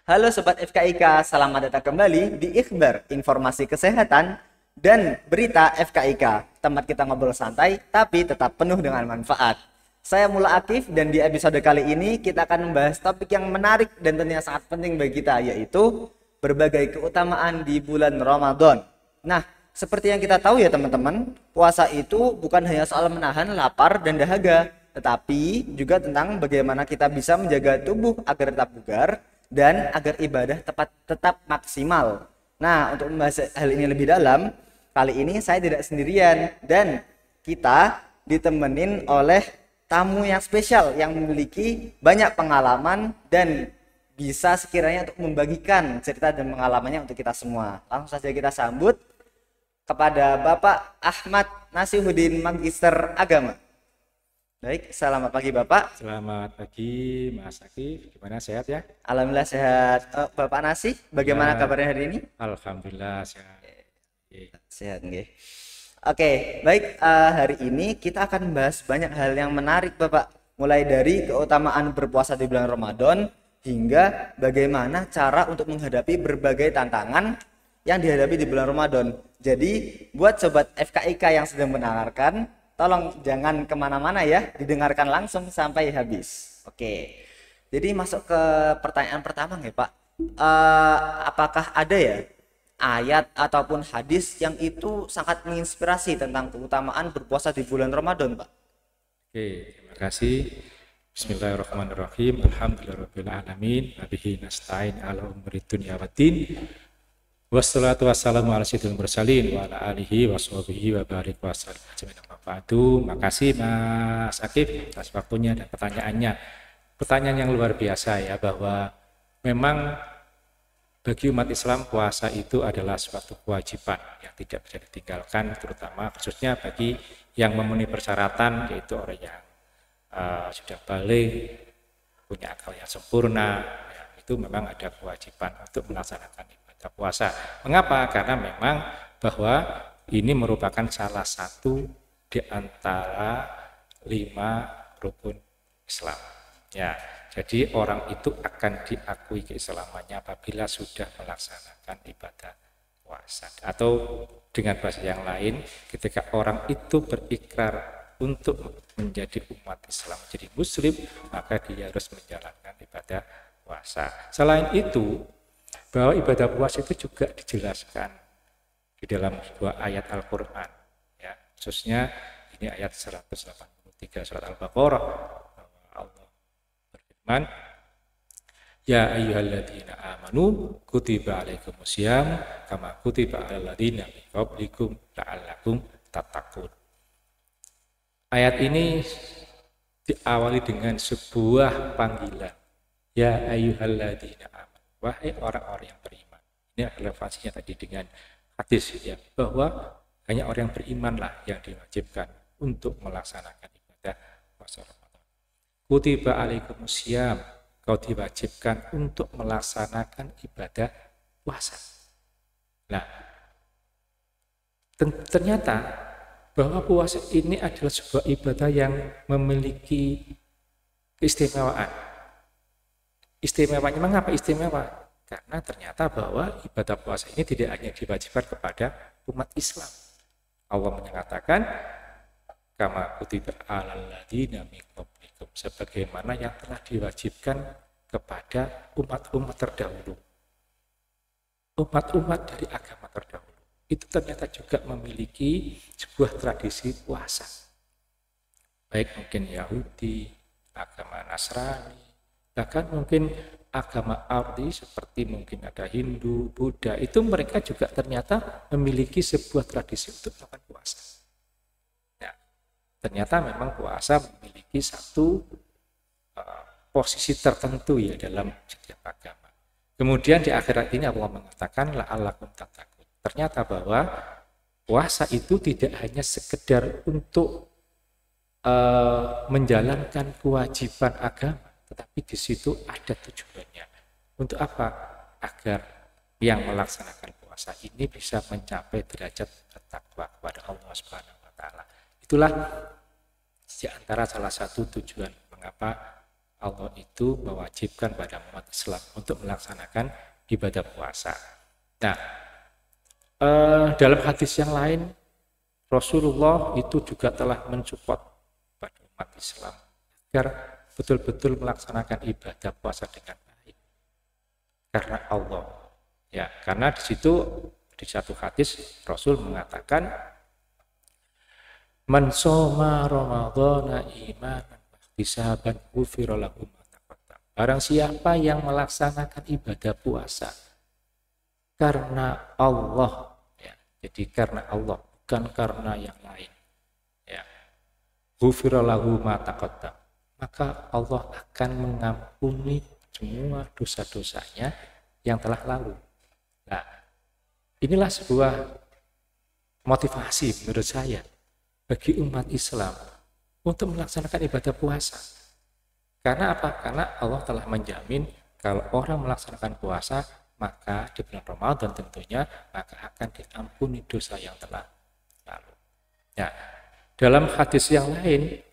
Halo Sobat FKIK, selamat datang kembali di Ikhbar, informasi kesehatan dan berita FKIK. Tempat kita ngobrol santai, tapi tetap penuh dengan manfaat. Saya Mula Akif dan di episode kali ini kita akan membahas topik yang menarik dan tentunya sangat penting bagi kita, yaitu berbagai keutamaan di bulan Ramadan. Nah, seperti yang kita tahu ya teman-teman, puasa itu bukan hanya soal menahan lapar dan dahaga, tetapi juga tentang bagaimana kita bisa menjaga tubuh agar tetap bugar dan agar ibadah tetap maksimal. Nah, untuk membahas hal ini lebih dalam, kali ini saya tidak sendirian dan kita ditemenin oleh tamu yang spesial yang memiliki banyak pengalaman dan bisa sekiranya untuk membagikan cerita dan pengalamannya untuk kita semua. Langsung saja kita sambut kepada Bapak Ahmad Nasihuddin, Magister Agama. Baik, selamat pagi Bapak. Selamat pagi Mas Akif, gimana sehat ya? Alhamdulillah sehat. Bapak Nasi, bagaimana Ya, kabarnya hari ini? Alhamdulillah sehat. Sehat nggih. Oke, baik, hari ini kita akan membahas banyak hal yang menarik Bapak. Mulai dari keutamaan berpuasa di bulan Ramadan hingga bagaimana cara untuk menghadapi berbagai tantangan yang dihadapi di bulan Ramadan. Jadi, buat Sobat FKIK yang sedang mendengarkan, tolong jangan kemana-mana ya, didengarkan langsung sampai habis. Oke, jadi masuk ke pertanyaan pertama nih Pak. Apakah ada ya ayat ataupun hadis yang itu sangat menginspirasi tentang keutamaan berpuasa di bulan Ramadan, Pak? Oke, terima kasih. Bismillahirrahmanirrahim. Alhamdulillahirabbil alamin. Wabihi nasta'in ala umuri dunya waddin. Wassalatu wassalamu ala sayyidil mursalin wa ala alihi washabihi wa barik wa sallam ajmain. Makasih Mas Akif atas waktunya dan pertanyaannya. Pertanyaan yang luar biasa ya, bahwa memang bagi umat Islam puasa itu adalah suatu kewajiban yang tidak bisa ditinggalkan, terutama khususnya bagi yang memenuhi persyaratan, yaitu orang yang sudah balik, punya akal yang sempurna, ya, itu memang ada kewajiban untuk melaksanakan ibadah puasa. Mengapa? Karena memang bahwa ini merupakan salah satu di antara 5 rukun Islam. Ya, jadi orang itu akan diakui keislamannya apabila sudah melaksanakan ibadah puasa. Atau dengan bahasa yang lain, ketika orang itu berikrar untuk menjadi umat Islam, menjadi muslim, maka dia harus menjalankan ibadah puasa. Selain itu, bahwa ibadah puasa itu juga dijelaskan di dalam sebuah ayat Al-Quran. Ya, khususnya ini ayat 183 surat Al-Baqarah. Allah berfirman, ya ayyuhalladzina amanu kutiba alaikumusiyam kama kutiba alal ladzina min qablikum la'allakum tattaqun. Ayat ini diawali dengan sebuah panggilan, ya ayyuhalladzina amanu, wahai orang-orang yang beriman. Ini relevansinya tadi dengan hadis ya, bahwa hanya orang yang berimanlah yang diwajibkan untuk melaksanakan ibadah puasa Ramadan. Kutiba alaikumusiyam, kau diwajibkan untuk melaksanakan ibadah puasa. Nah, ternyata bahwa puasa ini adalah sebuah ibadah yang memiliki keistimewaan. Istimewanya mengapa istimewa? Karena ternyata bahwa ibadah puasa ini tidak hanya diwajibkan kepada umat Islam. Allah menyatakan, kama kutiba alal ladzina min qablikum, sebagaimana yang telah diwajibkan kepada umat-umat terdahulu. Umat-umat dari agama terdahulu itu ternyata juga memiliki sebuah tradisi puasa. Baik mungkin Yahudi, agama Nasrani, bahkan mungkin agama Ardi seperti mungkin ada Hindu, Buddha, itu mereka juga ternyata memiliki sebuah tradisi untuk melakukan puasa. Nah, ternyata memang puasa memiliki satu posisi tertentu ya dalam setiap agama. Kemudian di akhirat ini Allah mengatakan la'allakum tattaqun. Ternyata bahwa puasa itu tidak hanya sekedar untuk menjalankan kewajiban agama, tetapi di situ ada tujuannya. Untuk apa? Agar yang melaksanakan puasa ini bisa mencapai derajat bertakwa kepada Allah Subhanahu wa taala. Itulah di antara salah satu tujuan mengapa Allah itu mewajibkan pada umat Islam untuk melaksanakan ibadah puasa. Nah, dalam hadis yang lain Rasulullah itu juga telah mensupport pada umat Islam agar betul-betul melaksanakan ibadah puasa dengan baik karena Allah. Ya, karena di situ di satu hadis Rasul mengatakan man shoma ramadhana imanan ihtisaban ghufira lahu ma taqaddam. Barang siapa yang melaksanakan ibadah puasa karena Allah, ya, jadi karena Allah bukan karena yang lain, ya, ghufira lahu ma taqaddam, maka Allah akan mengampuni semua dosa-dosanya yang telah lalu. Nah, inilah sebuah motivasi menurut saya bagi umat Islam untuk melaksanakan ibadah puasa. Karena apa? Karena Allah telah menjamin kalau orang melaksanakan puasa, maka di bulan Ramadan tentunya maka akan diampuni dosa yang telah lalu. Ya, dalam hadis yang lain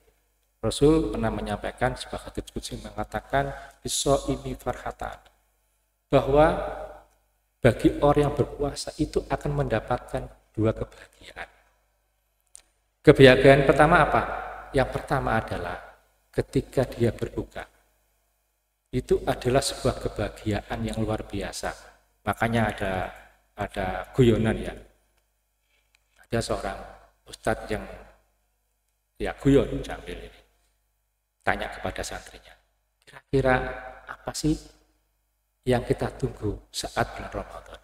Rasul pernah menyampaikan sebuah hadis qudsi mengatakan bisoimi farhatan, bahwa bagi orang yang berpuasa itu akan mendapatkan dua kebahagiaan. Kebahagiaan pertama apa? Yang pertama adalah ketika dia berbuka. Itu adalah sebuah kebahagiaan yang luar biasa. Makanya ada guyonan ya. Ada seorang ustadz yang ya guyon sambil ini tanya kepada santrinya, kira-kira apa sih yang kita tunggu saat bulan Ramadan?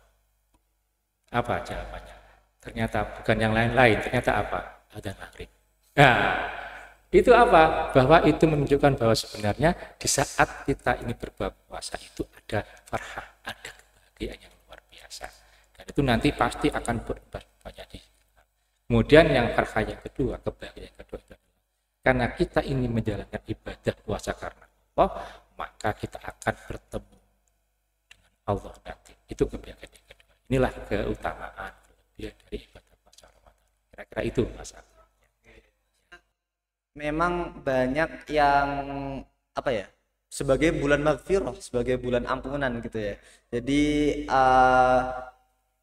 Apa jawabannya? Ternyata bukan yang lain-lain, ternyata apa? Adzan maghrib. Nah, itu apa? Bahwa itu menunjukkan bahwa sebenarnya di saat kita ini berpuasa itu ada farhah, ada kebahagiaan yang luar biasa. Dan itu nanti pasti akan banyak di. Kemudian yang farhah yang kedua, kebahagiaan yang kedua, karena kita ini menjalankan ibadah puasa karena Allah, maka kita akan bertemu Allah nanti. Itu kebahagiaan yang kedua. Inilah keutamaan dari ibadah puasa Ramadan. Kira-kira itu Mas. Memang banyak yang apa ya? Sebagai bulan maghfirah, sebagai bulan ampunan gitu ya. Jadi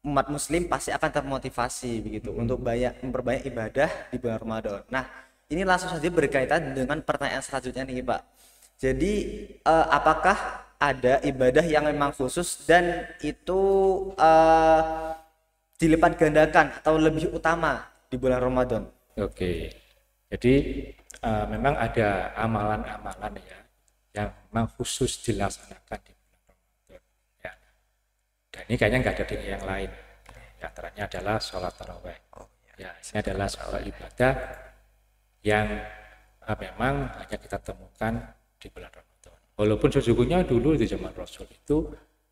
umat muslim pasti akan termotivasi begitu untuk memperbanyak ibadah di bulan Ramadan. Nah, ini langsung saja berkaitan dengan pertanyaan selanjutnya nih, Pak. Jadi apakah ada ibadah yang memang khusus dan itu dilipat gandakan atau lebih utama di bulan Ramadan? Oke, jadi memang ada amalan-amalan ya yang memang khusus dilaksanakan di bulan Ramadan. Ya. Dan ini kayaknya nggak ada di yang lain. Di antaranya adalah sholat tarawih. Ya, ini adalah sebuah ibadah yang memang hanya kita temukan di bulan Ramadan. Walaupun sesungguhnya dulu di zaman Rasul itu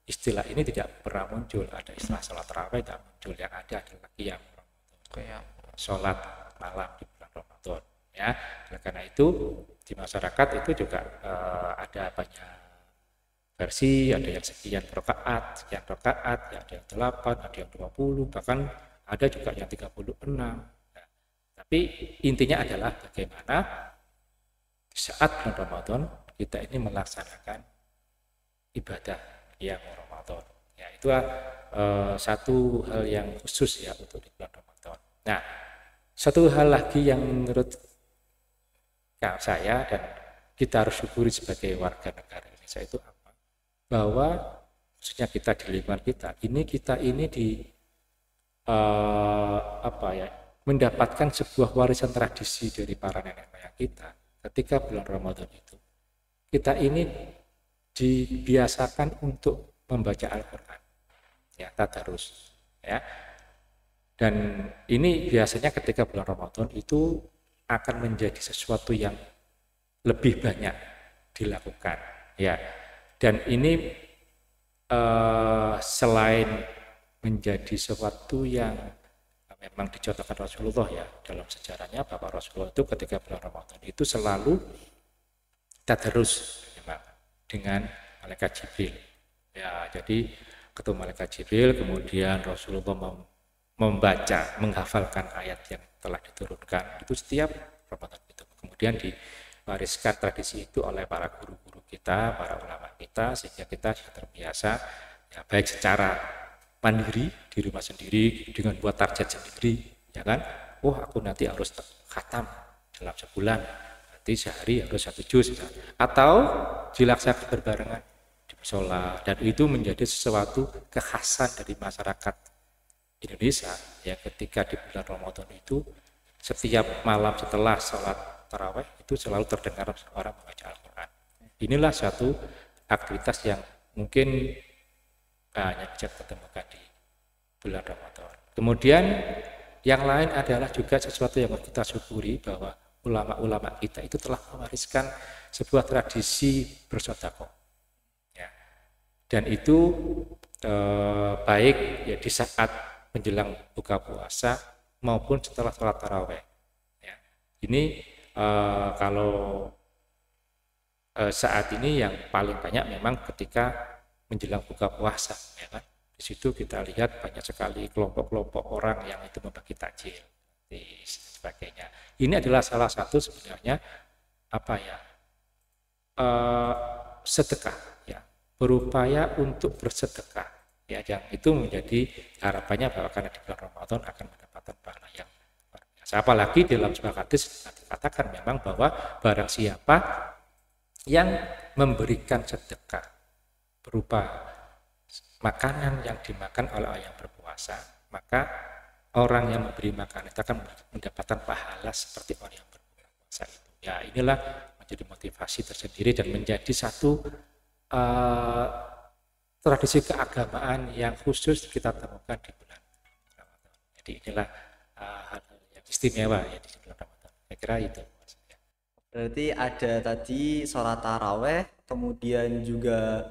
istilah ini tidak pernah muncul. Ada istilah sholat tarawih tidak muncul. Yang ada adalah qiyam Ramadan. Sholat malam di bulan Ramadan. Ya, karena itu di masyarakat itu juga ada banyak versi, ada yang sekian rakaat, ada yang 8, ada yang 20, bahkan ada juga yang 36. Nah, tapi intinya adalah bagaimana saat bulan Ramadan kita ini melaksanakan ibadah yang Ramadan. Ya, itu satu hal yang khusus ya untuk di bulan Ramadan. Nah, satu hal lagi yang menurut saya dan kita harus syukuri sebagai warga negara Indonesia itu apa? Bahwa khususnya kita di lingkungan kita ini di mendapatkan sebuah warisan tradisi dari para nenek moyang kita. Ketika bulan Ramadan itu kita ini dibiasakan untuk membaca Al-Quran, ya, tadarus, ya. Dan ini biasanya ketika bulan Ramadan itu akan menjadi sesuatu yang lebih banyak dilakukan, ya. Dan ini selain menjadi sesuatu yang memang dicontohkan Rasulullah ya dalam sejarahnya, bahwa Rasulullah itu ketika bulan Ramadan itu selalu tadarus memang dengan malaikat Jibril. Ya, jadi ketemu malaikat Jibril, kemudian Rasulullah menghafalkan ayat yang telah diturunkan itu setiap Ramadan itu. Kemudian diwariskan tradisi itu oleh para guru-guru kita, para ulama kita, sehingga kita sudah terbiasa ya, baik secara mandiri di rumah sendiri dengan buat target sendiri, ya kan? Oh, aku nanti harus khatam dalam sebulan, nanti sehari harus 1 juz, atau dilaksanakan berbarengan di musola, dan itu menjadi sesuatu kekhasan dari masyarakat Indonesia ya, ketika di bulan Ramadan itu setiap malam setelah sholat tarawih itu selalu terdengar orang membaca Al-Quran. Inilah satu aktivitas yang mungkin hanya bisa ditemukan di bulan Ramadan. Kemudian yang lain adalah juga sesuatu yang harus kita syukuri, bahwa ulama-ulama kita itu telah mewariskan sebuah tradisi bersedekah. Ya. Dan itu baik ya di saat menjelang buka puasa maupun setelah sholat tarawih. Ya. Ini kalau saat ini yang paling banyak memang ketika menjelang buka puasa, ya kan? Di situ kita lihat banyak sekali kelompok-kelompok orang yang itu membagi takjil dan sebagainya. Ini adalah salah satu sebenarnya apa ya, sedekah, ya, berupaya untuk bersedekah, ya, yang itu menjadi harapannya bahwa karena di bulan Ramadan akan mendapatkan pahala yang luar biasa. Apalagi dalam sebuah hadis dikatakan memang bahwa barang siapa yang memberikan sedekah berupa makanan yang dimakan oleh orang yang berpuasa, maka orang yang memberi makanan itu akan mendapatkan pahala seperti orang yang berpuasa itu. Ya, inilah menjadi motivasi tersendiri dan menjadi satu tradisi keagamaan yang khusus kita temukan di bulan Ramadan. Jadi inilah hal yang istimewa ya di bulan Ramadan. Saya kira itu. Berarti ada tadi sholat taraweh, kemudian juga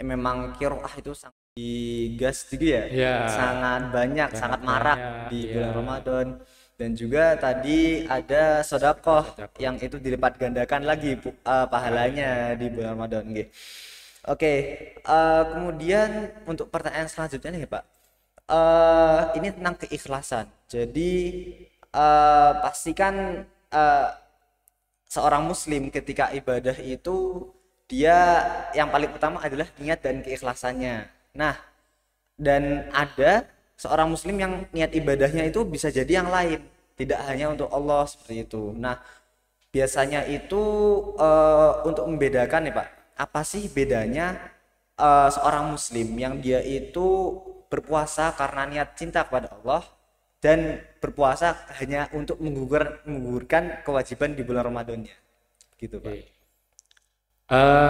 memang qiraah itu sangat digas juga ya, Ya, sangat banyak, sangat marak di ya. bulan Ramadan. Dan juga tadi ada sedekah yang itu dilipat gandakan lagi pahalanya di bulan Ramadan. Oke, kemudian untuk pertanyaan selanjutnya nih Pak, ini tentang keikhlasan. Jadi pastikan seorang muslim ketika ibadah itu dia yang paling utama adalah niat dan keikhlasannya. Nah, dan ada seorang muslim yang niat ibadahnya itu bisa jadi yang lain, tidak hanya untuk Allah seperti itu. Nah, biasanya itu untuk membedakan nih Pak, apa sih bedanya seorang muslim yang dia itu berpuasa karena niat cinta kepada Allah dan berpuasa hanya untuk menggugurkan kewajiban di bulan Ramadannya, gitu Pak.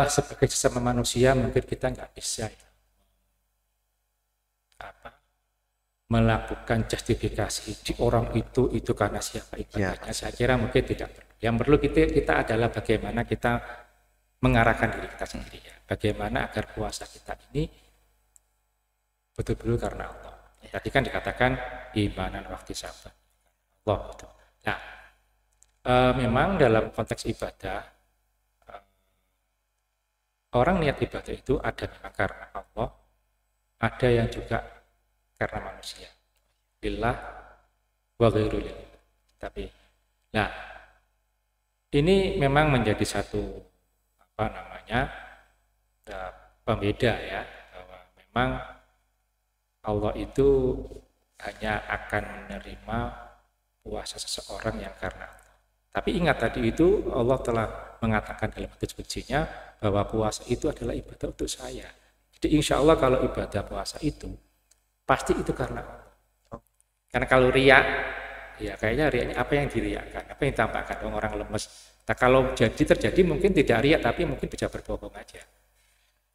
Sebagai sesama manusia mungkin kita nggak bisa ya, melakukan justifikasi di orang itu karena siapa ibadahnya. Saya kira mungkin tidak perlu. Yang perlu kita adalah bagaimana kita mengarahkan diri kita sendiri ya. Bagaimana agar puasa kita ini betul-betul karena Allah. Tadi kan dikatakan imanan waktu sabar Allah itu. Nah, memang dalam konteks ibadah orang niat ibadah itu ada memang karena Allah, ada yang juga karena manusia. Lillah wa ghairu lillah. Tapi nah, ini memang menjadi satu pembeda ya, bahwa memang Allah itu hanya akan menerima puasa seseorang yang karena Allah. Tapi ingat tadi itu Allah telah mengatakan dalam hadis kutsinya bahwa puasa itu adalah ibadah untuk saya. Jadi insya Allah kalau ibadah puasa itu pasti itu karena Allah. Karena kalau riak, ya kayaknya riaknya apa yang diriakkan, apa yang ditampakkan orang lemes. Nah, kalau terjadi mungkin tidak riak tapi mungkin bisa berbohong aja.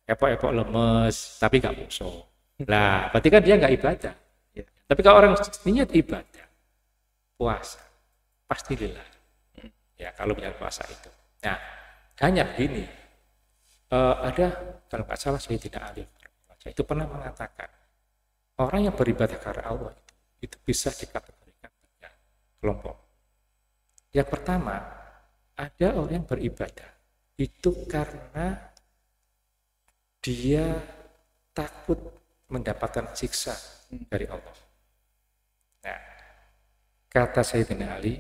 Epok-epok lemes tapi nggak musuh. Lah, berarti kan dia nggak ibadah. Ya. Tapi kalau orang niat ibadah, puasa, pasti lillah. Ya, kalau punya puasa itu. Nah, hanya begini. Ada, kalau nggak salah Sayyidina Ali itu pernah mengatakan, orang yang beribadah karena Allah itu bisa dikategorikan tiga kelompok. Yang pertama, ada orang yang beribadah itu karena dia takut mendapatkan siksa dari Allah. Nah, kata Sayyidina Ali,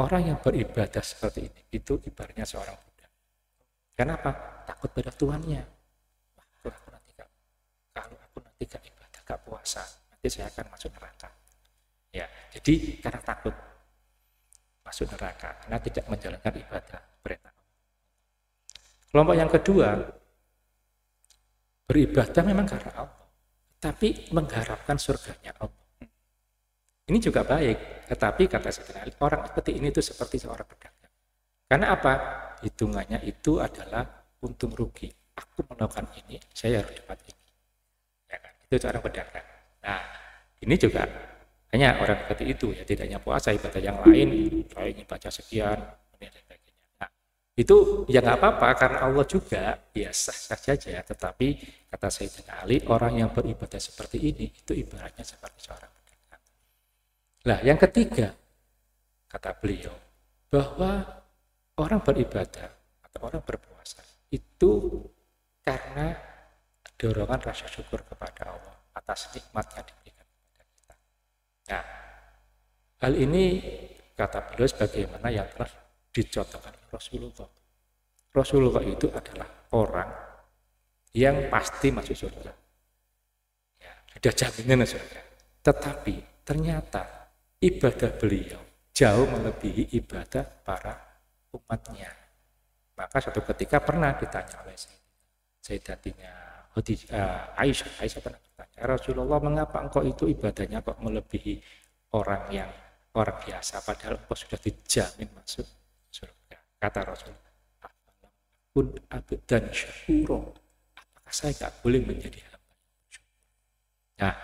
orang yang beribadah seperti ini itu ibaratnya seorang budak. Kenapa? Takut pada Tuhannya. Wah, kalau aku nanti gak ibadah, gak puasa, nanti saya akan masuk neraka. Ya, jadi karena takut masuk neraka, karena tidak menjalankan ibadah perintah. Kelompok yang kedua, beribadah memang karena Allah, tapi mengharapkan surganya Allah. Ini juga baik, tetapi kata Sayyidina Ali, orang seperti ini itu seperti seorang pedagang. Karena apa? Hitungannya itu adalah untung rugi. Aku melakukan ini, saya harus dapat ini. Ya kan? Itu seorang pedagang. Nah, ini juga hanya orang seperti itu, ya tidak hanya puasa, ibadah yang lain, saya ingin baca sekian, dan sebagainya. Nah, itu ya nggak apa-apa, karena Allah juga biasa saja. Tetapi kata Sayyidina Ali, orang yang beribadah seperti ini, itu ibaratnya seperti seorang pedagang. Nah, yang ketiga, kata beliau, bahwa orang beribadah atau orang berpuasa itu karena dorongan rasa syukur kepada Allah atas nikmat yang diberikan kepada kita. Nah, hal ini kata beliau sebagaimana yang telah dicontohkan Rasulullah. Rasulullah itu adalah orang yang pasti masuk surga. Ya, ada jaminan surga. Tetapi ternyata ibadah beliau jauh melebihi ibadah para umatnya. Maka suatu ketika pernah ditanya oleh Sayyidatina Aisyah pernah bertanya, Rasulullah, mengapa engkau itu ibadahnya kok melebihi orang biasa, padahal engkau sudah dijamin masuk surga. Kata Rasulullah, pun abdan syakuro, apakah saya tak boleh menjadi hamba yang bersyukur? Nah,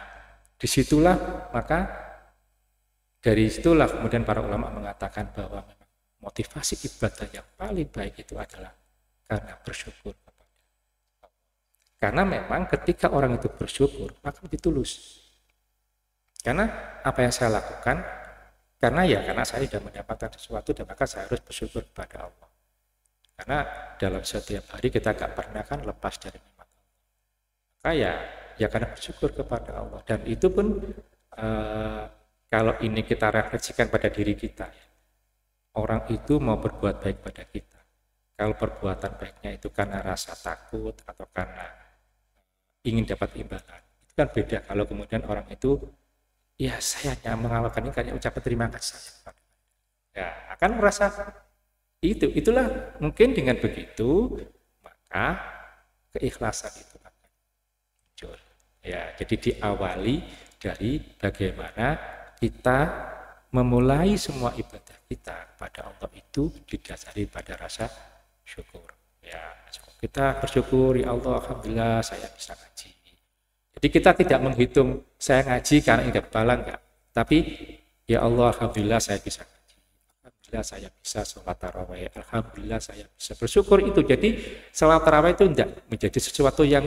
disitulah maka dari situlah kemudian para ulama mengatakan bahwa memang motivasi ibadah yang paling baik itu adalah karena bersyukur kepada Allah. Karena memang ketika orang itu bersyukur, maka lebih tulus. Karena apa yang saya lakukan, karena saya sudah mendapatkan sesuatu dan maka saya harus bersyukur kepada Allah. Karena dalam setiap hari kita gak pernah kan lepas dari nikmat Allah. Maka ya karena bersyukur kepada Allah. Dan itu pun kalau ini kita refleksikan pada diri kita, orang itu mau berbuat baik pada kita. Kalau perbuatan baiknya itu karena rasa takut atau karena ingin dapat imbalan, itu kan beda. Kalau kemudian orang itu, ya saya hanya mengamalkan ini karena ucapan terima kasih, ya akan merasa itulah mungkin dengan begitu maka keikhlasan itu akan muncul. Ya, jadi diawali dari bagaimana kita memulai semua ibadah kita kepada Allah itu didasari pada rasa syukur. Ya, kita bersyukur, ya Allah, alhamdulillah saya bisa ngaji. Jadi kita tidak menghitung saya ngaji karena ingin pahala, enggak. Tapi ya Allah, alhamdulillah saya bisa ngaji. Alhamdulillah saya bisa sholat tarawih. Alhamdulillah saya bisa bersyukur itu. Jadi sholat tarawih itu enggak menjadi sesuatu yang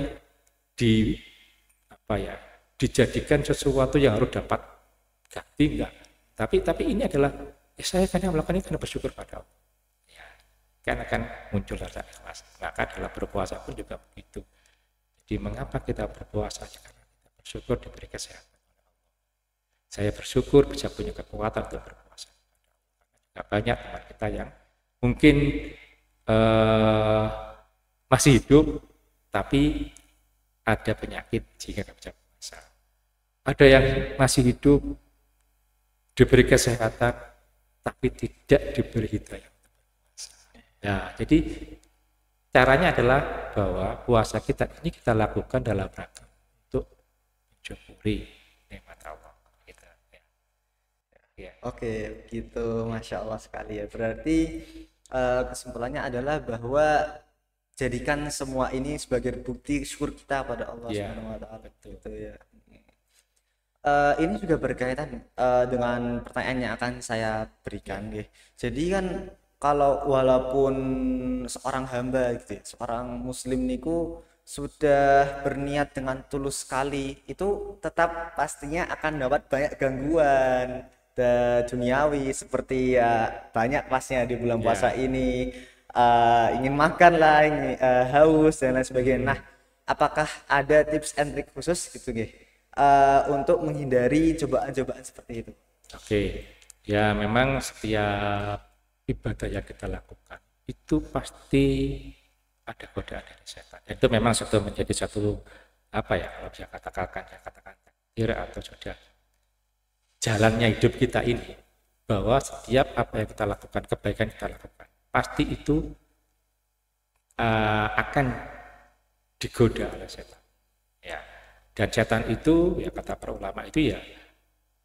dijadikan sesuatu yang harus dapat ganti, enggak. Tapi ini adalah saya karena melakukan ini karena bersyukur pada Allah. Ya, kan akan muncul rasa ikhlas. Maka dalam berpuasa pun juga begitu. Jadi mengapa kita berpuasa? Karena kita bersyukur diberi kesehatan oleh Allah. Saya bersyukur bisa punya kekuatan untuk berpuasa. Karena banyak teman kita yang mungkin masih hidup, tapi ada penyakit sehingga tidak bisa puasa. Ada yang masih hidup diberi kesehatan tapi tidak diberi hidayah untuk berpuasa. Ya, jadi caranya adalah bahwa puasa kita ini kita lakukan dalam rangka untuk mensyukuri nikmat Allah. Gitu, ya. Oke, gitu, Masya Allah sekali ya. Berarti kesimpulannya adalah bahwa jadikan semua ini sebagai bukti syukur kita pada Allah Subhanahu wa Ta'ala. Gitu ya. Ini juga berkaitan dengan pertanyaan yang akan saya berikan, ya. Jadi kan kalau walaupun seorang hamba gitu, seorang muslim niku sudah berniat dengan tulus sekali, itu tetap pastinya akan dapat banyak gangguan duniawi seperti banyak pasnya di bulan puasa ini, ingin makan lah, ingin haus dan lain sebagainya. Nah, apakah ada tips and trick khusus gitu, untuk menghindari cobaan-cobaan seperti itu? Oke, ya memang setiap ibadah yang kita lakukan itu pasti ada godaan dari setan. Itu memang sudah menjadi satu apa ya, kalau saya katakan takdir atau sudah jalannya hidup kita ini, bahwa setiap apa yang kita lakukan, kebaikan kita lakukan, pasti itu akan digoda oleh setan. Ya. Dan setan itu, ya kata para ulama itu ya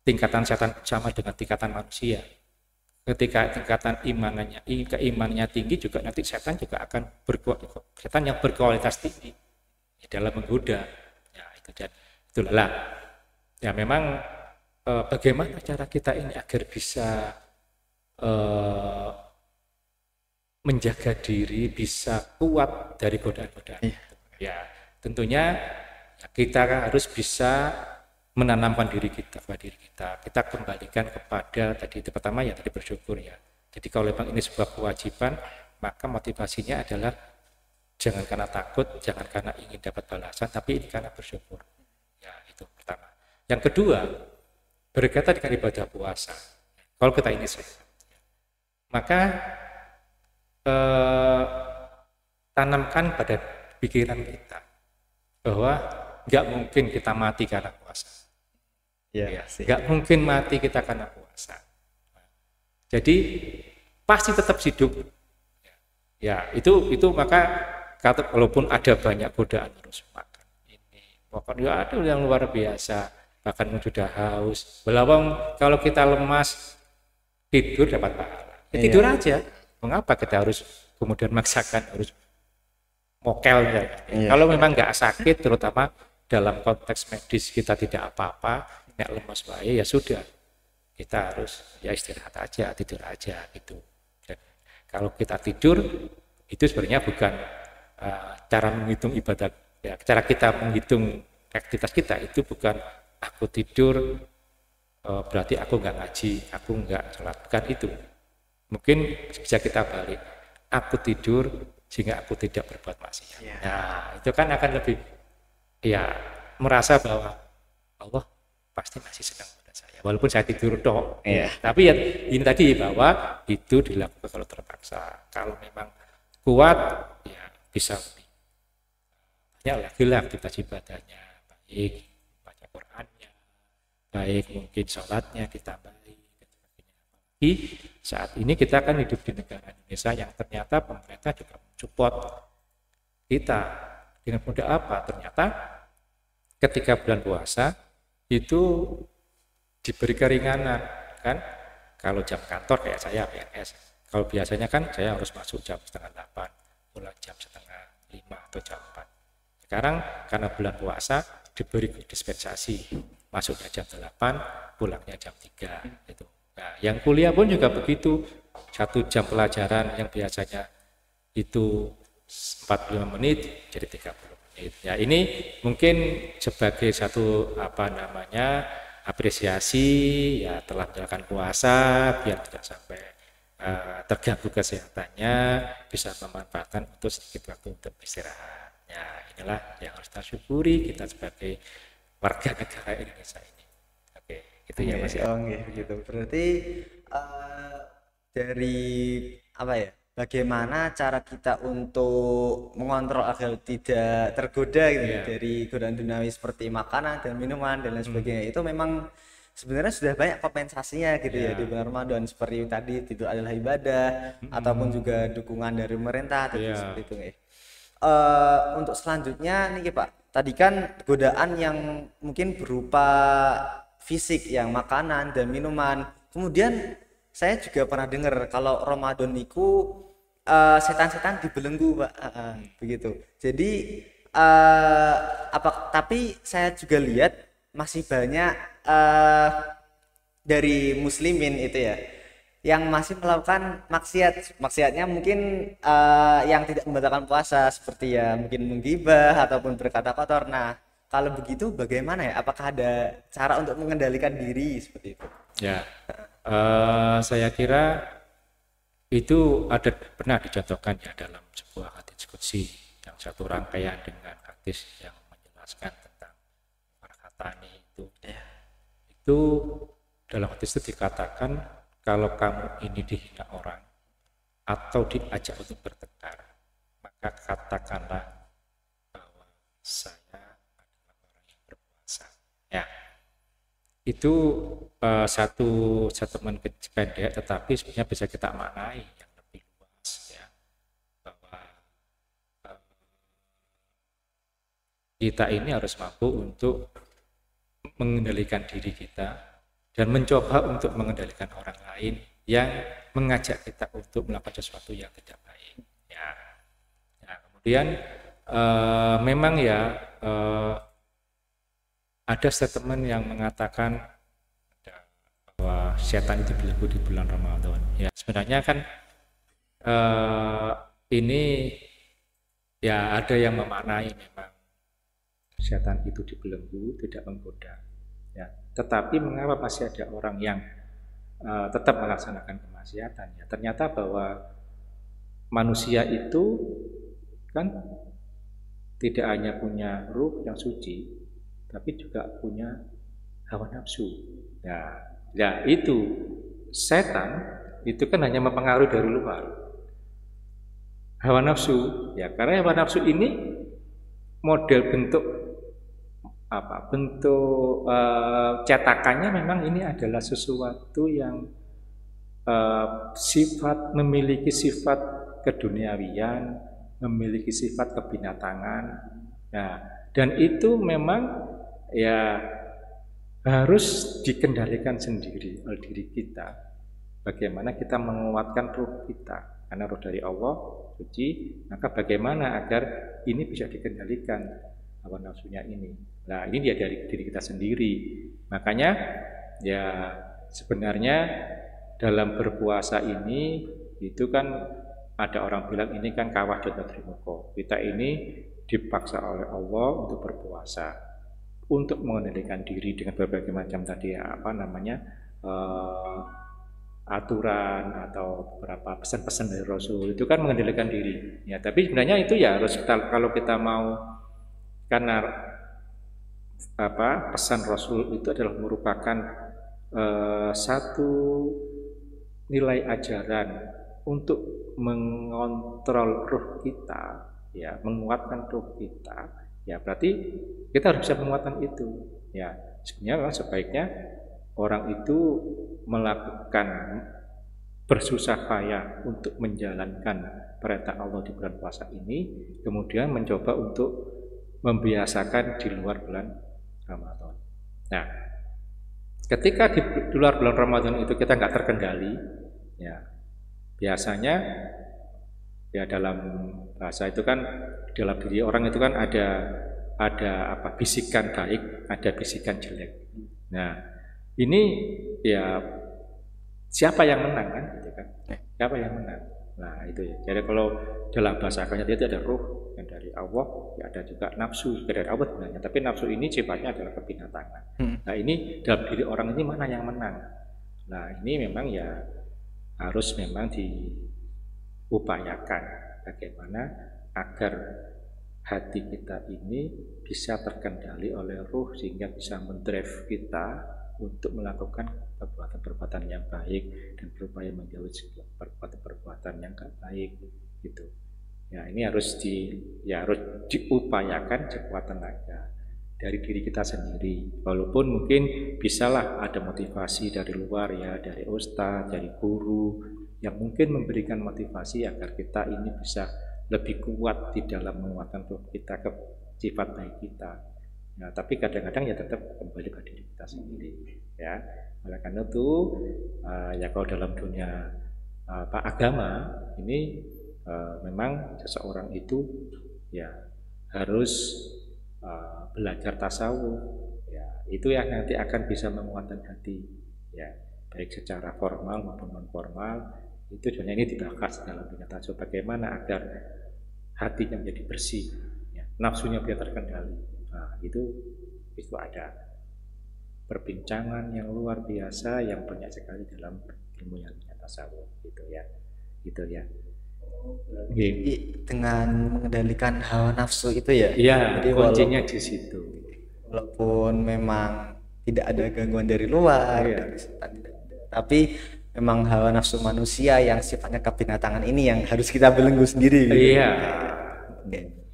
tingkatan setan sama dengan tingkatan manusia. Ketika tingkatan keimanannya tinggi juga nanti setan juga akan setan yang berkualitas tinggi dalam menggoda. Ya itu dan itulah. Ya memang bagaimana cara kita ini agar bisa menjaga diri, bisa kuat dari godaan-godaan. Ya, tentunya kita harus bisa menanamkan diri kita pada diri kita. Kita kembalikan kepada tadi itu pertama ya tadi bersyukur ya. Jadi kalau memang ini sebuah kewajiban, maka motivasinya adalah jangan karena takut, jangan karena ingin dapat balasan, tapi ini karena bersyukur. Ya, itu pertama. Yang kedua, berkaitan dengan ibadah puasa. Kalau kita ini sehat, maka tanamkan pada pikiran kita bahwa nggak mungkin kita mati karena puasa. Nggak mungkin mati kita karena puasa. Jadi pasti tetap hidup. Ya itu maka walaupun ada banyak godaan harus makan ini, pokoknya ada yang luar biasa, bahkan sudah haus. Belawang kalau kita lemas tidur dapat pahala. Tidur aja. Mengapa kita harus kemudian memaksakan harus mokel ya? Kalau memang nggak sakit, terutama dalam konteks medis kita tidak apa-apa, nggak lemas baik ya sudah, kita harus ya istirahat aja, tidur aja gitu. Dan kalau kita tidur itu sebenarnya bukan cara menghitung ibadah, ya, cara kita menghitung aktivitas kita itu bukan aku tidur berarti aku nggak ngaji, aku nggak sholat, bukan itu. Mungkin bisa kita balik, aku tidur sehingga aku tidak berbuat maksiat. Nah, itu kan akan lebih ya merasa bahwa Allah pasti masih senang pada saya, walaupun saya tidur toh. Tapi ya ini tadi bahwa itu dilakukan kalau terpaksa. Kalau memang kuat, ya bisa lebih banyak lagi lah aktivitas ibadahnya, baik baca Qurannya, baik mungkin sholatnya ditambahi. Saat ini kita kan hidup di negara Indonesia yang ternyata pemerintah juga support kita dengan mudah apa? Ternyata ketika bulan puasa itu diberi keringanan kan, kalau jam kantor kayak saya PNS, kalau biasanya kan saya harus masuk jam 7:30, pulang jam 4:30 atau jam 4. Sekarang karena bulan puasa diberi dispensasi, masuknya jam 8, pulangnya jam 3 itu. Nah, yang kuliah pun juga begitu, 1 jam pelajaran yang biasanya itu 45 menit jadi 30 menit. Ya ini mungkin sebagai satu apresiasi ya telah menjalankan puasa biar tidak sampai terganggu kesehatannya, bisa memanfaatkan untuk sedikit waktu untuk istirahat. Ya inilah yang harus kita syukuri kita sebagai warga negara Indonesia ini. Itu ya Mas ya. Begitu. Berarti dari apa ya? Bagaimana cara kita untuk mengontrol agar tidak tergoda gitu dari godaan duniawi seperti makanan dan minuman dan lain sebagainya. Itu memang sebenarnya sudah banyak kompensasinya gitu ya di bulan Ramadan, seperti tadi tidur adalah ibadah ataupun juga dukungan dari pemerintah seperti itu ya. Untuk selanjutnya nih Pak, tadi kan godaan yang mungkin berupa fisik yang makanan dan minuman. Kemudian saya juga pernah dengar kalau Ramadan itu setan-setan dibelenggu Pak, begitu. Jadi tapi saya juga lihat masih banyak dari muslimin itu ya yang masih melakukan maksiatnya mungkin yang tidak membatalkan puasa, seperti ya mungkin menggibah ataupun berkata kotor. Nah, kalau begitu bagaimana ya? Apakah ada cara untuk mengendalikan diri seperti itu? Ya, saya kira itu pernah dicontohkan ya dalam sebuah hadits qudsi yang satu rangkaian dengan hadis yang menjelaskan tentang marhatani itu. Itu dalam hadis itu dikatakan kalau kamu ini dihina orang atau diajak untuk bertengkar, maka maka katakanlah bahwa saya adalah orang yang berpuasa. Ya, itu satu statement pendek, tetapi sebenarnya bisa kita maknai yang lebih luas, ya, bahwa kita ini harus mampu untuk mengendalikan diri kita dan mencoba untuk mengendalikan orang lain yang mengajak kita untuk melakukan sesuatu yang tidak baik. Ya, nah, kemudian memang ya ada statement yang mengatakan bahwa setan itu belenggu di bulan Ramadan. Ya, sebenarnya kan ini ya ada yang memaknai memang setan itu dibelenggu, tidak menggoda. Ya, tetapi mengapa masih ada orang yang tetap melaksanakan kemaksiatan? Ya, ternyata bahwa manusia itu kan tidak hanya punya ruh yang suci, tapi juga punya hawa nafsu. Ya, itu setan itu kan hanya mempengaruhi dari luar. Hawa nafsu, ya, karena hawa nafsu ini model bentuk cetakannya memang ini adalah sesuatu yang memiliki sifat keduniawian, memiliki sifat kebinatangan. Nah, dan itu memang ya harus dikendalikan sendiri oleh diri kita. Bagaimana kita menguatkan ruh kita, karena ruh dari Allah suci, maka bagaimana agar ini bisa dikendalikan hawa nafsunya ini. Nah, ini dia dari diri kita sendiri. Makanya ya sebenarnya dalam berpuasa ini itu kan ada orang bilang ini kan kawah dan trimoko. Kita ini dipaksa oleh Allah untuk berpuasa, untuk mengendalikan diri dengan berbagai macam tadi aturan atau beberapa pesan-pesan dari Rasul itu kan mengendalikan diri. Ya, tapi sebenarnya itu ya harus kalau kita mau, karena pesan Rasul itu adalah merupakan satu nilai ajaran untuk mengontrol ruh kita, ya, menguatkan ruh kita. Ya, berarti kita harus bisa menguatkan itu. Ya, sebenarnya sebaiknya orang itu melakukan bersusah payah untuk menjalankan perintah Allah di bulan puasa ini, kemudian mencoba untuk membiasakan di luar bulan Ramadan. Nah, ketika di luar bulan Ramadan itu kita nggak terkendali, ya biasanya ya dalam bahasa itu kan dalam diri orang itu kan ada bisikan baik, ada bisikan jelek. Nah, ini ya siapa yang menang kan, gitu kan? Siapa yang menang? Nah, itu ya. Jadi kalau dalam bahasa agama itu ada ruh yang dari Allah, ya ada juga nafsu dari Allah sebenarnya. Tapi nafsu ini sifatnya adalah kebinatangan. Nah, ini dalam diri orang ini mana yang menang? Nah, ini memang ya harus memang diupayakan bagaimana agar hati kita ini bisa terkendali oleh ruh sehingga bisa mendrive kita untuk melakukan perbuatan-perbuatan yang baik dan berupaya menjauhi perbuatan-perbuatan yang tidak baik, gitu. Ya, ini harus diupayakan sekuat tenaga dari diri kita sendiri. Walaupun mungkin bisalah ada motivasi dari luar, ya, dari ustadz, dari guru yang mungkin memberikan motivasi agar kita ini bisa lebih kuat di dalam menguatkan tubuh kita ke sifat baik kita. Nah, tapi kadang-kadang ya tetap kembali ke diri kita sendiri, ya. Oleh karena itu, ya kalau dalam dunia agama ini memang seseorang itu ya harus belajar tasawuf, ya. Itu yang nanti akan bisa menguatkan hati, ya, baik secara formal maupun non formal. Itu sebenarnya ini dibahas dalam dunia tasawuf, bagaimana agar hatinya menjadi bersih, ya, nafsunya biar terkendali. Nah, itu ada perbincangan yang luar biasa yang banyak sekali dalam ilmu yang tasawuf, gitu ya. Dengan mengendalikan hawa nafsu itu ya. Iya, kuncinya di situ. Walaupun memang tidak ada gangguan dari luar, dari setan, tapi memang hawa nafsu manusia yang sifatnya kebinatangan ini yang harus kita belenggu sendiri. Iya. Oke.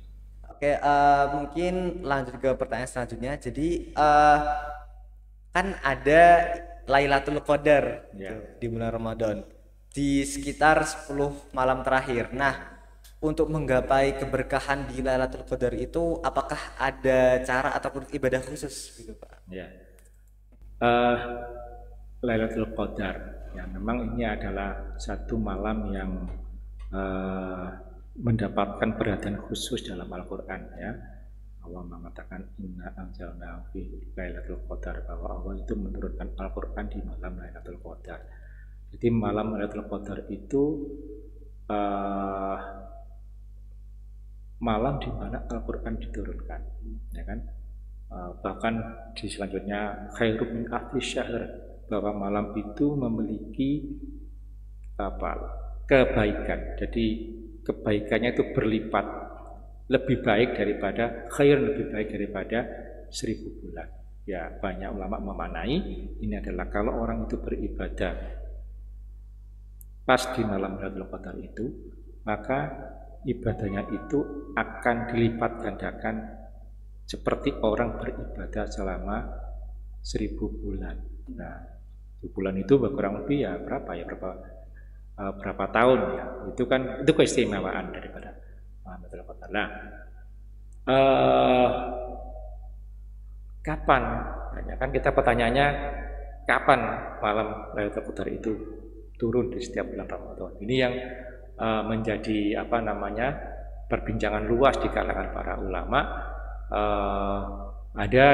Oke, mungkin lanjut ke pertanyaan selanjutnya. Jadi kan ada Lailatul Qadar gitu, di bulan Ramadan di sekitar 10 malam terakhir. Nah, untuk menggapai keberkahan di Lailatul Qadar itu apakah ada cara ataupun ibadah khusus gitu, Pak? Ya. Lailatul Qadar, ya memang ini adalah satu malam yang mendapatkan perhatian khusus dalam Al-Quran, ya. Allah mengatakan inna anzalnahu fi Lailatul Qadar, bahwa Allah itu menurunkan Al-Quran di malam Lailatul Qadar. Jadi malam Lailatul Qadar itu malam di mana Al-Quran diturunkan, ya kan? Bahkan di selanjutnya khairum min alfi syahr, bahwa malam itu memiliki kebaikan. Jadi kebaikannya itu berlipat, lebih baik daripada khair, lebih baik daripada 1000 bulan. Ya, banyak ulama memanai ini adalah kalau orang itu beribadah pas di malam Lailatul Qadar itu, maka ibadahnya itu akan dilipat gandakan seperti orang beribadah selama 1000 bulan. Nah, 1000 bulan itu kurang lebih ya berapa tahun ya. Itu kan itu keistimewaan daripada Lailatul Qadar. Nah, kapan? Kan kita pertanyaannya kapan malam Lailatul Qadar itu turun di setiap bulan Ramadan. Ini yang menjadi perbincangan luas di kalangan para ulama. Ada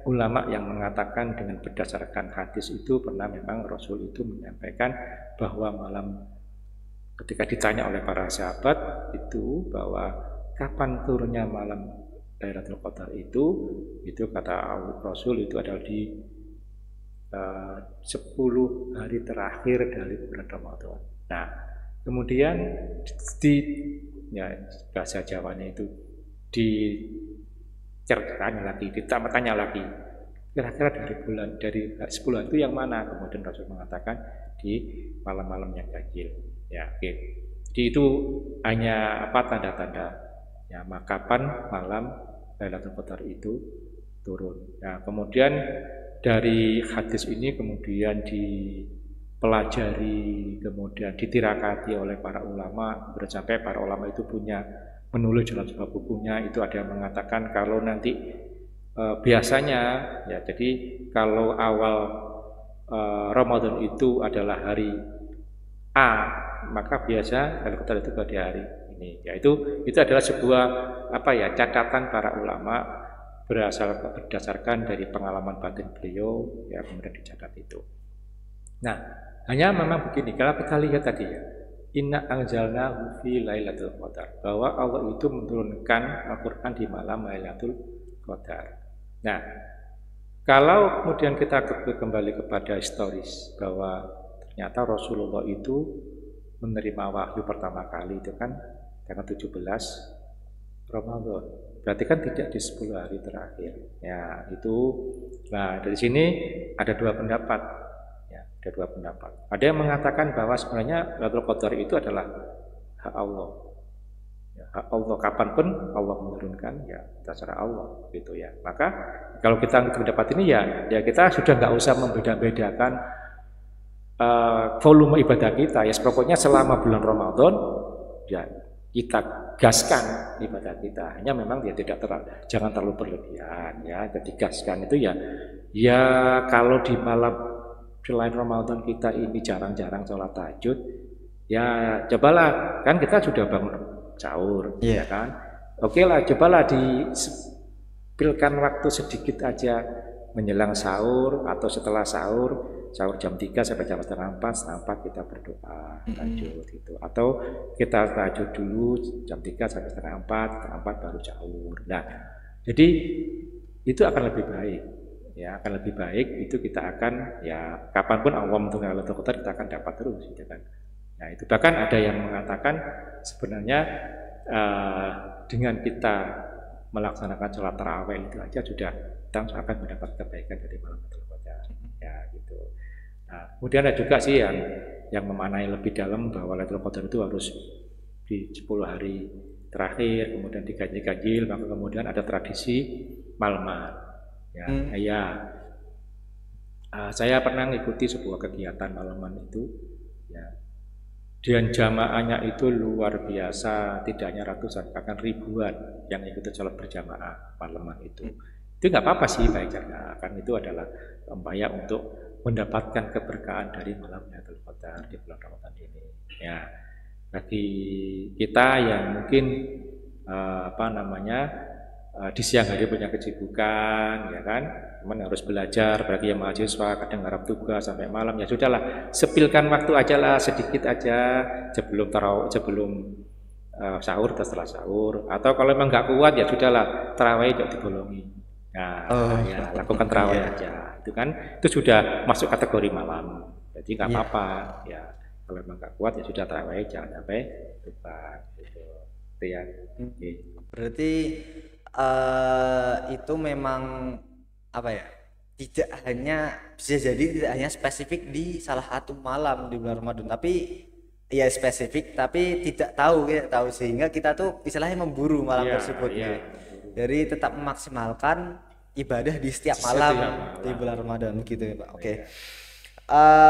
ulama yang mengatakan dengan berdasarkan hadis itu pernah memang Rasul itu menyampaikan bahwa malam ketika ditanya oleh para sahabat itu bahwa kapan turunnya malam Lailatul Qadar itu kata Rasul itu adalah di 10 hari terakhir dari bulan Ramadan. Nah, kemudian di bahasa Jawanya itu diceritakan lagi, ditanya lagi, kira-kira dari 10 itu yang mana? Kemudian Rasul mengatakan di malam-malam yang ganjil. Ya, oke. Jadi itu hanya tanda-tanda ya kapan malam Lailatul Qadar itu turun. Nah, kemudian dari hadis ini kemudian dipelajari, kemudian ditirakati oleh para ulama, sampai para ulama itu punya menulis dalam sebuah bukunya, itu ada yang mengatakan kalau nanti biasanya ya, jadi kalau awal Ramadan itu adalah hari A, maka biasa Lailatul Qadar itu pada hari ini. Ya itu adalah sebuah catatan para ulama berdasarkan dari pengalaman batin beliau, ya kemudian dicatat itu. Nah, hanya memang begini, kalau kita lihat tadi ya, inna anzalnahu fi Lailatul Qadar, bahwa Allah itu menurunkan Al-Quran di malam Lailatul Qadar. Nah, kalau kemudian kita kembali kepada historis bahwa ternyata Rasulullah itu menerima wahyu pertama kali itu kan tanggal 17 Ramadan. Berarti kan tidak di 10 hari terakhir. Ya, itu. Nah, dari sini ada dua pendapat. Ya, ada dua pendapat. Ada yang mengatakan bahwa sebenarnya Lailatul Qadar itu adalah hak Allah. Ya, hak Allah, kapanpun Allah menurunkan, ya terserah Allah gitu ya. Maka kalau kita pendapat ini ya kita sudah nggak usah membeda-bedakan volume ibadah kita. Ya, pokoknya selama bulan Ramadan ya kita gaskan ibadah kita. Hanya memang dia jangan terlalu berlebihan ya. Jadi gaskan itu ya kalau di malam selain Ramadan kita ini jarang-jarang sholat tahajud, ya cobalah, kan kita sudah bangun sahur, ya kan. Oke lah, cobalah dipilkan waktu sedikit aja menjelang sahur atau setelah sahur jam 3 sampai jam setengah 4 kita berdoa tahajud gitu, atau kita tahajud dulu jam 3 sampai setengah 4 baru sahur. Nah, jadi itu akan lebih baik ya, akan lebih baik. Itu kita akan ya kapanpun Allah menentukan Lailatul Qadar kita akan dapat terus gitu kan. Nah, itu bahkan ada yang mengatakan sebenarnya dengan kita melaksanakan sholat tarawih itu aja sudah kita akan mendapat kebaikan dari malam Lailatul Qadar ya gitu. Nah, kemudian ada juga sih yang memaknai lebih dalam bahwa Lailatul Qadar itu harus di 10 hari terakhir, kemudian diganjil-ganjil, maka kemudian ada tradisi malaman. Ya, ya. Saya pernah mengikuti sebuah kegiatan malaman itu, ya. Dan jamaahnya itu luar biasa, tidak hanya ratusan, bahkan ribuan yang ikut sholat berjamaah malaman itu. Itu nggak apa-apa sih, baik karena kan itu adalah upaya untuk mendapatkan keberkahan dari malam Lailatul Qadar di bulan Ramadan ini. Ya, bagi kita yang mungkin di siang hari punya kesibukan, ya kan, teman harus belajar, bagi yang mahasiswa kadang harap tugas sampai malam, ya sudahlah, sepilkan waktu aja lah, sedikit aja sebelum sahur atau setelah sahur, atau kalau memang nggak kuat ya sudahlah, tarawih tidak dibolongi. Nah, ya lakukan tarawih aja, itu kan itu sudah masuk kategori malam, jadi nggak apa-apa, ya kalau memang nggak kuat ya sudah tarawih, jangan sampai lupa, gitu ya. Berarti itu memang apa ya, tidak hanya bisa jadi tidak hanya spesifik di salah satu malam di bulan Ramadan, tapi ya spesifik tapi tidak tahu sehingga kita tuh istilahnya memburu malam tersebut gitu. Jadi tetap memaksimalkan ibadah di setiap malam di bulan Ramadan gitu ya Pak. Oke.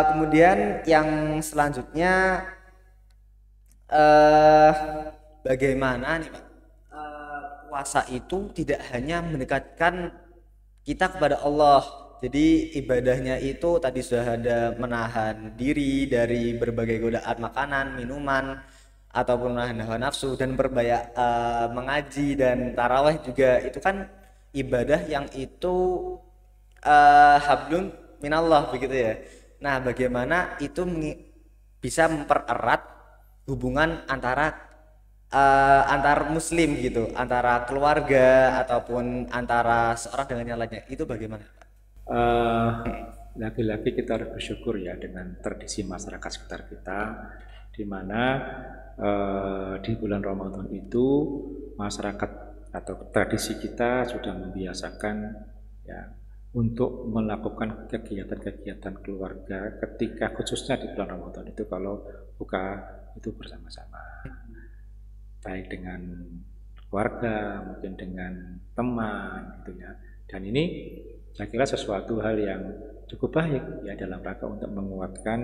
Kemudian yang selanjutnya bagaimana nih Pak, puasa itu tidak hanya mendekatkan kita kepada Allah, jadi ibadahnya itu tadi sudah ada menahan diri dari berbagai godaan makanan, minuman, ataupun menahan hawa nafsu, dan mengaji dan taraweh juga itu kan ibadah yang itu hablun minallah begitu ya. Nah, bagaimana itu bisa mempererat hubungan antar muslim gitu, antara keluarga ataupun antara seorang dengan yang lainnya, itu bagaimana? Lagi-lagi kita harus bersyukur ya dengan tradisi masyarakat sekitar kita, di mana di bulan Ramadan itu masyarakat atau tradisi kita sudah membiasakan ya untuk melakukan kegiatan-kegiatan keluarga ketika khususnya di bulan Ramadan itu kalau buka itu bersama-sama, baik dengan keluarga, mungkin dengan teman gitu ya. Dan ini saya kira sesuatu hal yang cukup baik ya dalam rangka untuk menguatkan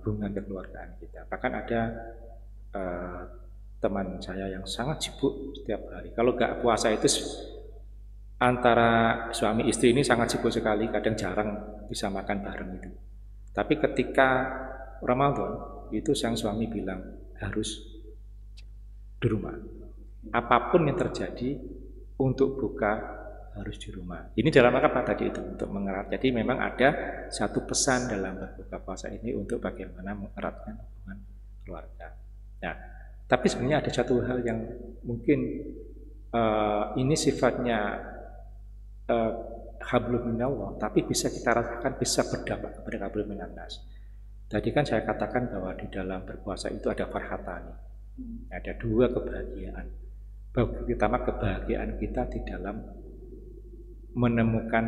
hubungan kekeluargaan kita. Bahkan ada teman saya yang sangat sibuk setiap hari. Kalau nggak puasa itu antara suami istri ini sangat sibuk sekali, kadang jarang bisa makan bareng itu. Tapi ketika Ramadan itu sang suami bilang harus di rumah. Apapun yang terjadi untuk buka harus di rumah. Ini dalam apa tadi itu untuk mengerat. Jadi memang ada satu pesan dalam berbuka puasa ini untuk bagaimana mengeratkan hubungan keluarga. Nah, tapi sebenarnya ada satu hal yang mungkin ini sifatnya hablum minallah, tapi bisa kita rasakan bisa berdampak kepada hablum minannas. Tadi kan saya katakan bahwa di dalam berpuasa itu ada farhatani, ada dua kebahagiaan. Pertama kebahagiaan kita di dalam menemukan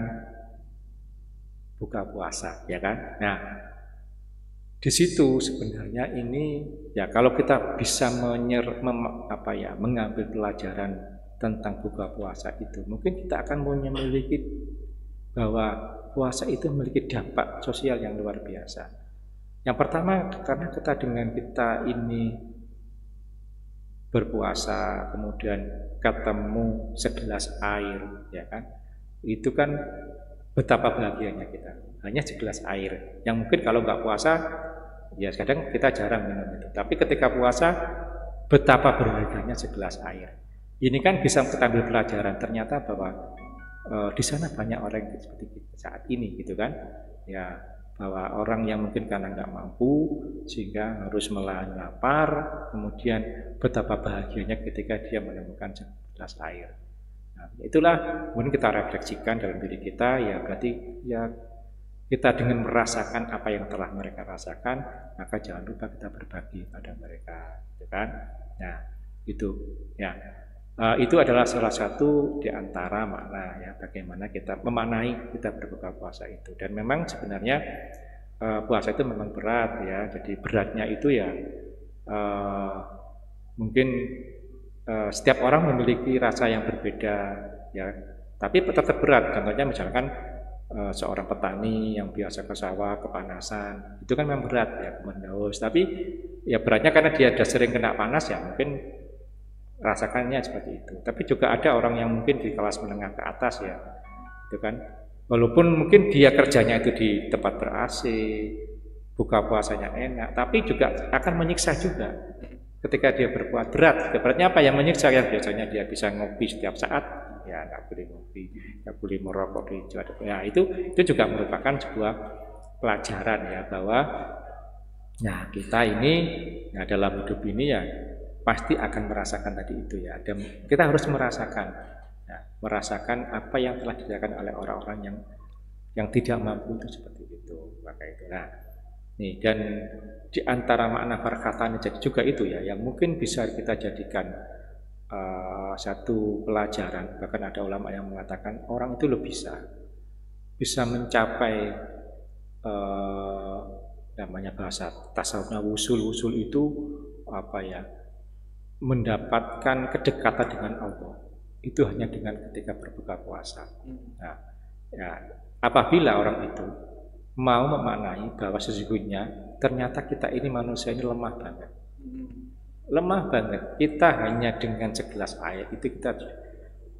buka puasa, ya kan? Nah, di situ sebenarnya ini ya kalau kita bisa mengambil pelajaran tentang buka puasa itu, mungkin kita akan memiliki bahwa puasa itu memiliki dampak sosial yang luar biasa. Yang pertama karena kita ini berpuasa, kemudian ketemu segelas air, ya kan? Itu kan betapa bahagianya kita. Hanya segelas air. Yang mungkin kalau nggak puasa, ya kadang kita jarang minum itu. Tapi ketika puasa, betapa berharganya segelas air. Ini kan bisa kita ambil pelajaran. Ternyata bahwa di sana banyak orang yang seperti kita saat ini, gitu kan? Ya, bahwa orang yang mungkin karena nggak mampu sehingga harus menahan lapar, kemudian betapa bahagianya ketika dia menemukan segelas air. Nah, itulah mungkin kita refleksikan dalam diri kita, ya berarti ya kita dengan merasakan apa yang telah mereka rasakan, maka jangan lupa kita berbagi pada mereka, gitu kan? Nah, itu ya. Itu adalah salah satu di antara makna ya bagaimana kita memaknai kita berbuka puasa itu. Dan memang sebenarnya puasa itu memang berat ya. Jadi beratnya itu ya mungkin setiap orang memiliki rasa yang berbeda ya, tapi tetap berat. Contohnya misalkan seorang petani yang biasa ke sawah kepanasan, itu kan memang berat ya, mendaus. Tapi ya beratnya karena dia sudah sering kena panas ya, mungkin rasakannya seperti itu. Tapi juga ada orang yang mungkin di kelas menengah ke atas ya, itu kan, walaupun mungkin dia kerjanya itu di tempat ber-AC, buka puasanya enak, tapi juga akan menyiksa juga ketika dia berbuat berat. Beratnya apa yang menyiksa? Yang biasanya dia bisa ngopi setiap saat, ya nggak boleh ngopi, nggak boleh merokok di jalan. Ya itu juga merupakan sebuah pelajaran ya, bahwa ya kita ini ya dalam hidup ini ya pasti akan merasakan tadi itu ya. Dan kita harus merasakan ya, merasakan apa yang telah dirasakan oleh orang-orang yang tidak mampu itu seperti itu. Maka itu. Nah, nih, dan di antara makna perkataan jadi juga itu ya, yang mungkin bisa kita jadikan satu pelajaran. Bahkan ada ulama yang mengatakan orang itu lebih bisa mencapai namanya bahasa tasawufnya wusul itu apa ya, mendapatkan kedekatan dengan Allah itu hanya dengan ketika berbuka puasa. Nah, ya, apabila orang itu mau memaknai bahwa sesungguhnya ternyata kita ini manusia ini lemah banget. Lemah banget. Kita hanya dengan segelas air itu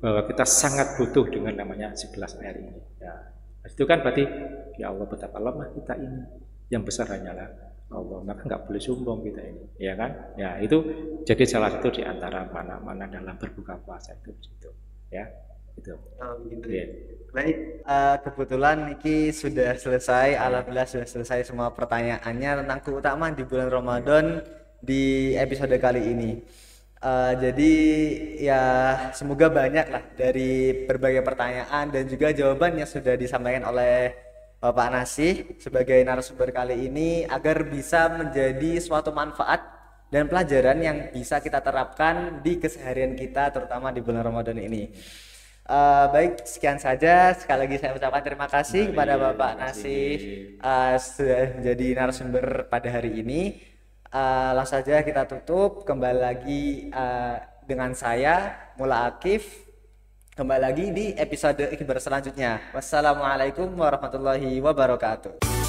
bahwa kita sangat butuh dengan namanya segelas air ini. Ya, itu kan berarti ya Allah betapa lemah kita ini. Yang besar hanyalah Allah. Maka nggak boleh sombong kita ini, ya kan? Ya itu jadi salah satu di antara mana-mana dalam berbuka puasa itu, ya. Itu. Oh, gitu. Ya. Baik, kebetulan ini sudah selesai. Alhamdulillah sudah selesai semua pertanyaannya tentang keutamaan di bulan Ramadan di episode kali ini. Jadi ya semoga banyak lah dari berbagai pertanyaan dan juga jawaban yang sudah disampaikan oleh Bapak Nasih sebagai narasumber kali ini, agar bisa menjadi suatu manfaat dan pelajaran yang bisa kita terapkan di keseharian kita, terutama di bulan Ramadan ini. Baik, sekian saja. Sekali lagi saya ucapkan terima kasih kepada Bapak Nasih sudah menjadi narasumber pada hari ini. Langsung saja kita tutup. Kembali lagi dengan saya Mula Akif. Kembali lagi di episode Ikhbar selanjutnya. Wassalamualaikum warahmatullahi wabarakatuh.